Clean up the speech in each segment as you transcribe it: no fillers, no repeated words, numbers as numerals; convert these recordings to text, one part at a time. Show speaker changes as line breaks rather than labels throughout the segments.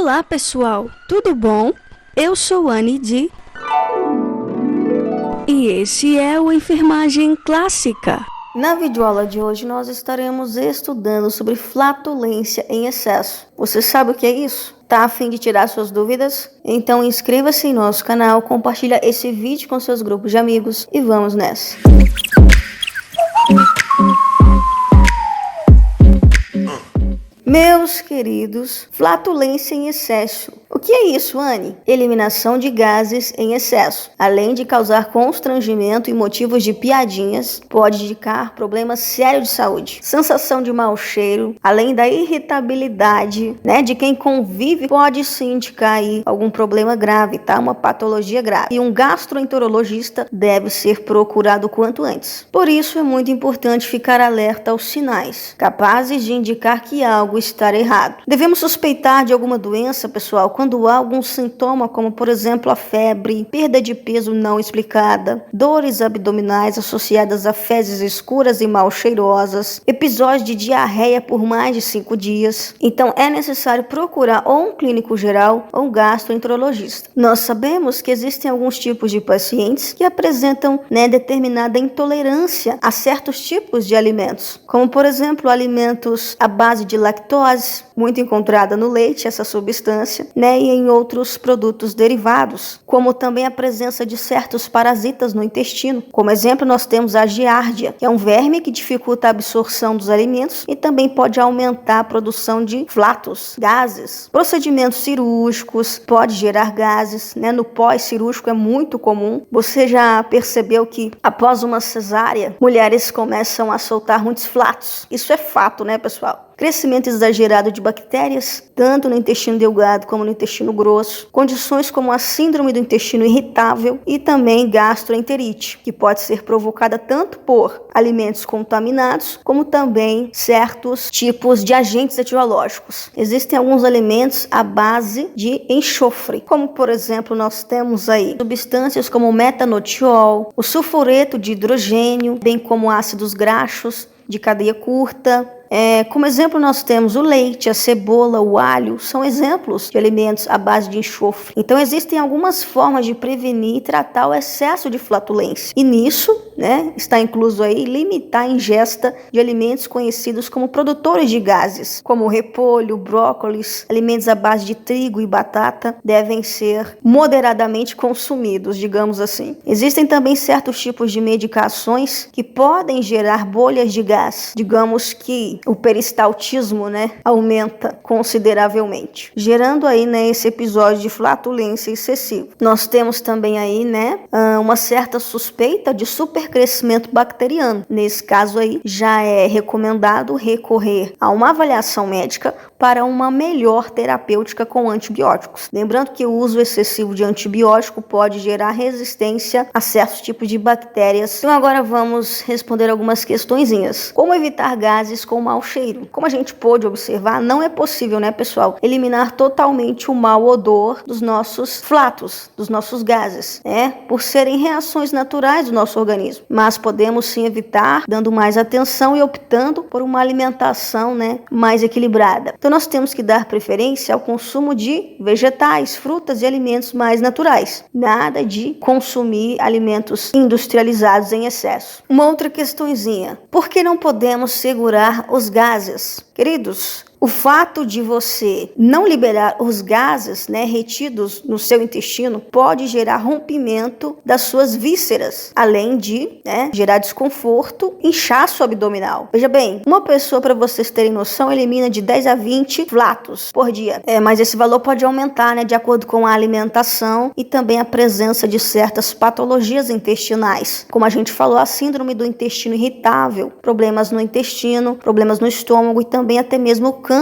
Olá pessoal, tudo bom? Eu sou Anne Di e esse é o Enfermagem Clássica.
Na videoaula de hoje nós estaremos estudando sobre flatulência em excesso. Você sabe o que é isso? Tá a fim de tirar suas dúvidas? Então inscreva-se em nosso canal, compartilha esse vídeo com seus grupos de amigos e vamos nessa! Meus queridos, flatulência em excesso. O que é isso, Anne? Eliminação de gases em excesso. Além de causar constrangimento e motivos de piadinhas, pode indicar problemas sérios de saúde. Sensação de mau cheiro, além da irritabilidade, de quem convive, pode sim indicar aí algum problema grave, tá? Uma patologia grave. E um gastroenterologista deve ser procurado o quanto antes. Por isso é muito importante ficar alerta aos sinais, capazes de indicar que algo está errado. Devemos suspeitar de alguma doença, pessoal, quando há algum sintoma, como por exemplo a febre, perda de peso não explicada, dores abdominais associadas a fezes escuras e mal cheirosas, episódios de diarreia por mais de 5 dias. Então é necessário procurar ou um clínico geral ou um gastroenterologista. Nós sabemos que existem alguns tipos de pacientes que apresentam determinada intolerância a certos tipos de alimentos, como por exemplo alimentos à base de lactose, muito encontrada no leite, essa substância, e em outros produtos derivados, como também a presença de certos parasitas no intestino. Como exemplo, nós temos a giardia, que é um verme que dificulta a absorção dos alimentos e também pode aumentar a produção de flatos, gases. Procedimentos cirúrgicos pode gerar gases, no pós-cirúrgico é muito comum. Você já percebeu que após uma cesárea, mulheres começam a soltar muitos flatos? Isso é fato, pessoal? Crescimento exagerado de bactérias, tanto no intestino delgado como no intestino grosso, condições como a síndrome do intestino irritável e também gastroenterite, que pode ser provocada tanto por alimentos contaminados, como também certos tipos de agentes etiológicos. Existem alguns alimentos à base de enxofre, como por exemplo nós temos aí substâncias como o metanotiol, o sulfureto de hidrogênio, bem como ácidos graxos de cadeia curta. Como exemplo nós temos o leite, a cebola, o alho, são exemplos de alimentos à base de enxofre. Então existem algumas formas de prevenir e tratar o excesso de flatulência. E nisso, está incluso aí limitar a ingesta de alimentos conhecidos como produtores de gases, como o repolho, brócolis, alimentos à base de trigo e batata devem ser moderadamente consumidos, digamos assim. Existem também certos tipos de medicações que podem gerar bolhas de gás, digamos que o peristaltismo, aumenta consideravelmente, gerando aí, esse episódio de flatulência excessiva. Nós temos também aí, uma certa suspeita de supercrescimento bacteriano. Nesse caso aí, já é recomendado recorrer a uma avaliação médica para uma melhor terapêutica com antibióticos. Lembrando que o uso excessivo de antibiótico pode gerar resistência a certos tipos de bactérias. Então agora vamos responder algumas questõezinhas. Como evitar gases com mau cheiro? Como a gente pôde observar, não é possível, pessoal, eliminar totalmente o mau odor dos nossos flatos, dos nossos gases, por serem reações naturais do nosso organismo. Mas podemos sim evitar, dando mais atenção e optando por uma alimentação, mais equilibrada. Então nós temos que dar preferência ao consumo de vegetais, frutas e alimentos mais naturais. Nada de consumir alimentos industrializados em excesso. Uma outra questõezinha. Por que não podemos segurar os gases? Queridos, o fato de você não liberar os gases, retidos no seu intestino, pode gerar rompimento das suas vísceras, além de gerar desconforto, inchaço abdominal. Veja bem, uma pessoa, para vocês terem noção, elimina de 10 a 20 flatos por dia. Mas esse valor pode aumentar, de acordo com a alimentação e também a presença de certas patologias intestinais. Como a gente falou, a síndrome do intestino irritável, problemas no intestino, problemas no estômago e também até mesmo o câncer,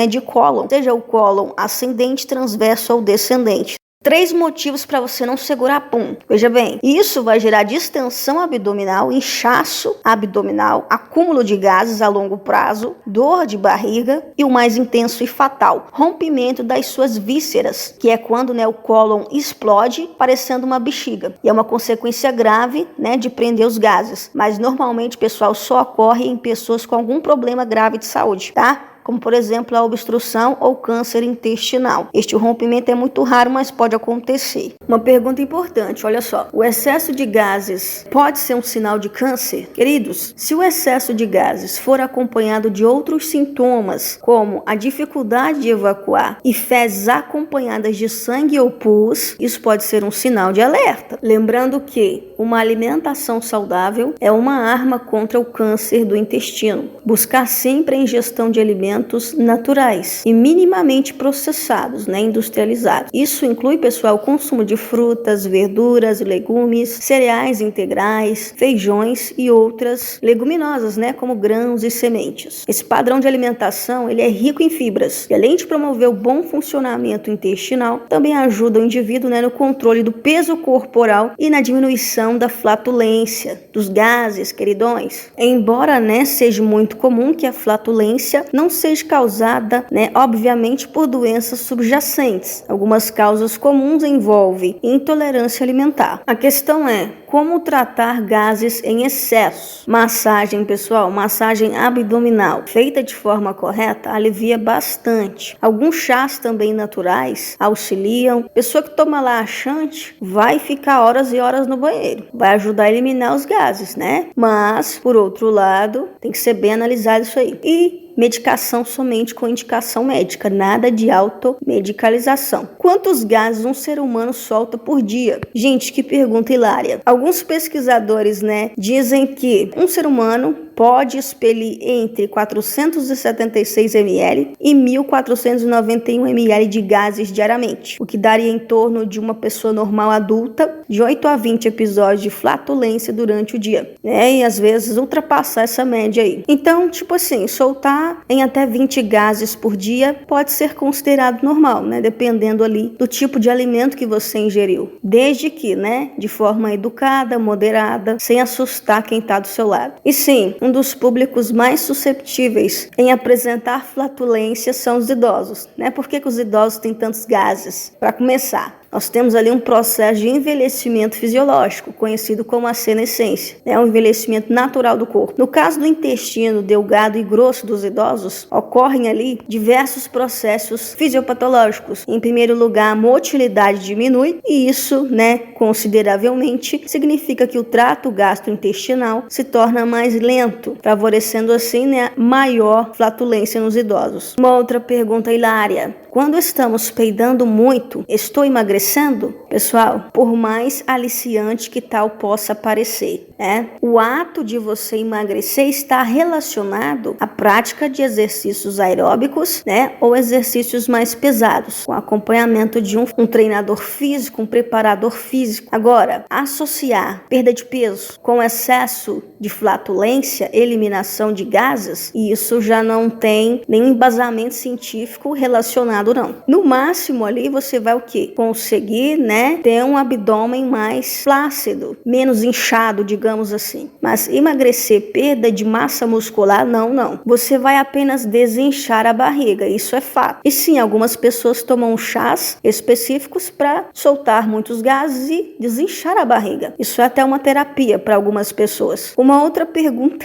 de cólon, seja o cólon ascendente, transverso ou descendente. 3 motivos para você não segurar pum. Veja bem, isso vai gerar distensão abdominal, inchaço abdominal, acúmulo de gases a longo prazo, dor de barriga e o mais intenso e fatal, rompimento das suas vísceras, que é quando o cólon explode parecendo uma bexiga. E é uma consequência grave, de prender os gases. Mas normalmente, pessoal, só ocorre em pessoas com algum problema grave de saúde, tá? como por exemplo a obstrução ou câncer intestinal. Este rompimento é muito raro, mas pode acontecer. Uma pergunta importante, olha só, o excesso de gases pode ser um sinal de câncer? Queridos, se o excesso de gases for acompanhado de outros sintomas, como a dificuldade de evacuar e fezes acompanhadas de sangue ou pus, isso pode ser um sinal de alerta. Lembrando que uma alimentação saudável é uma arma contra o câncer do intestino. Buscar sempre a ingestão de alimentos naturais e minimamente processados, industrializados. Isso inclui, pessoal, o consumo de frutas, verduras, legumes, cereais integrais, feijões e outras leguminosas, como grãos e sementes. Esse padrão de alimentação, ele é rico em fibras e além de promover o bom funcionamento intestinal, também ajuda o indivíduo, no controle do peso corporal e na diminuição da flatulência, dos gases, queridões. Embora, seja muito comum que a flatulência não seja causada, obviamente, por doenças subjacentes. Algumas causas comuns envolvem intolerância alimentar. A questão é como tratar gases em excesso. Massagem, pessoal, massagem abdominal, feita de forma correta, alivia bastante. Alguns chás também naturais auxiliam. Pessoa que toma laxante vai ficar horas e horas no banheiro. Vai ajudar a eliminar os gases, Mas, por outro lado, tem que ser bem analisado isso aí. E medicação somente com indicação médica, nada de automedicalização. Quantos gases um ser humano solta por dia? Gente, que pergunta hilária. Alguns pesquisadores, dizem que um ser humano pode expelir entre 476 ml e 1.491 ml de gases diariamente, o que daria em torno de uma pessoa normal adulta de 8 a 20 episódios de flatulência durante o dia, e às vezes ultrapassar essa média aí. Então, soltar em até 20 gases por dia pode ser considerado normal, dependendo ali do tipo de alimento que você ingeriu, desde que, de forma educada, moderada, sem assustar quem está do seu lado. E sim, um dos públicos mais susceptíveis em apresentar flatulência são os idosos, Por que os idosos têm tantos gases? Para começar, nós temos ali um processo de envelhecimento fisiológico, conhecido como a senescência. É um envelhecimento natural do corpo. No caso do intestino delgado e grosso dos idosos, ocorrem ali diversos processos fisiopatológicos. Em primeiro lugar, a motilidade diminui e isso, consideravelmente, significa que o trato gastrointestinal se torna mais lento, favorecendo assim, maior flatulência nos idosos. Uma outra pergunta hilária. Quando estamos peidando muito, estou emagrecendo? Pessoal, por mais aliciante que tal possa parecer, o ato de você emagrecer está relacionado à prática de exercícios aeróbicos, ou exercícios mais pesados, com acompanhamento de um treinador físico, um preparador físico. Agora, associar perda de peso com excesso de flatulência, eliminação de gases, isso já não tem nenhum embasamento científico relacionado não. No máximo ali você vai o quê? Conseguir, ter um abdômen mais flácido, menos inchado, digamos assim. Mas emagrecer, perda de massa muscular, não. Você vai apenas desinchar a barriga, isso é fato. E sim, algumas pessoas tomam chás específicos para soltar muitos gases e desinchar a barriga. Isso é até uma terapia para algumas pessoas. Uma outra pergunta...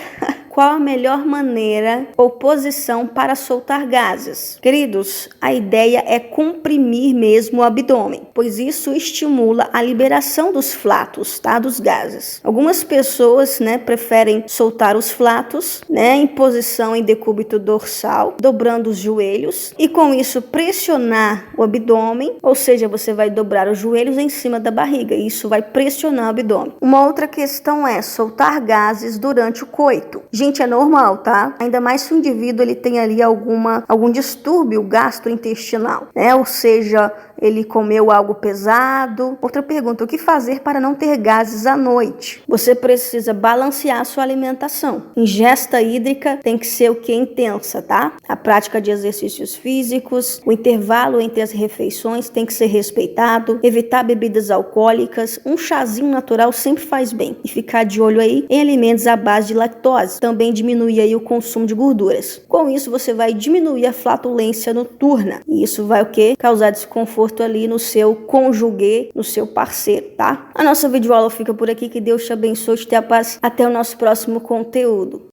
Qual a melhor maneira ou posição para soltar gases? Queridos, a ideia é comprimir mesmo o abdômen, pois isso estimula a liberação dos flatos, dos gases. Algumas pessoas, preferem soltar os flatos, em posição em decúbito dorsal, dobrando os joelhos e com isso pressionar o abdômen, ou seja, você vai dobrar os joelhos em cima da barriga e isso vai pressionar o abdômen. Uma outra questão é soltar gases durante o coito. Gente, é normal, tá? Ainda mais se o indivíduo ele tem ali algum distúrbio gastrointestinal, Ou seja, ele comeu algo pesado. Outra pergunta, o que fazer para não ter gases à noite? Você precisa balancear a sua alimentação. Ingesta hídrica tem que ser o que? Intensa, tá? A prática de exercícios físicos, o intervalo entre as refeições tem que ser respeitado, evitar bebidas alcoólicas, um chazinho natural sempre faz bem. E ficar de olho aí em alimentos à base de lactose. Também diminuir aí o consumo de gorduras. Com isso, você vai diminuir a flatulência noturna. E isso vai o quê? Causar desconforto ali no seu cônjuge, no seu parceiro, tá? A nossa videoaula fica por aqui. Que Deus te abençoe, te dê a paz. Até o nosso próximo conteúdo.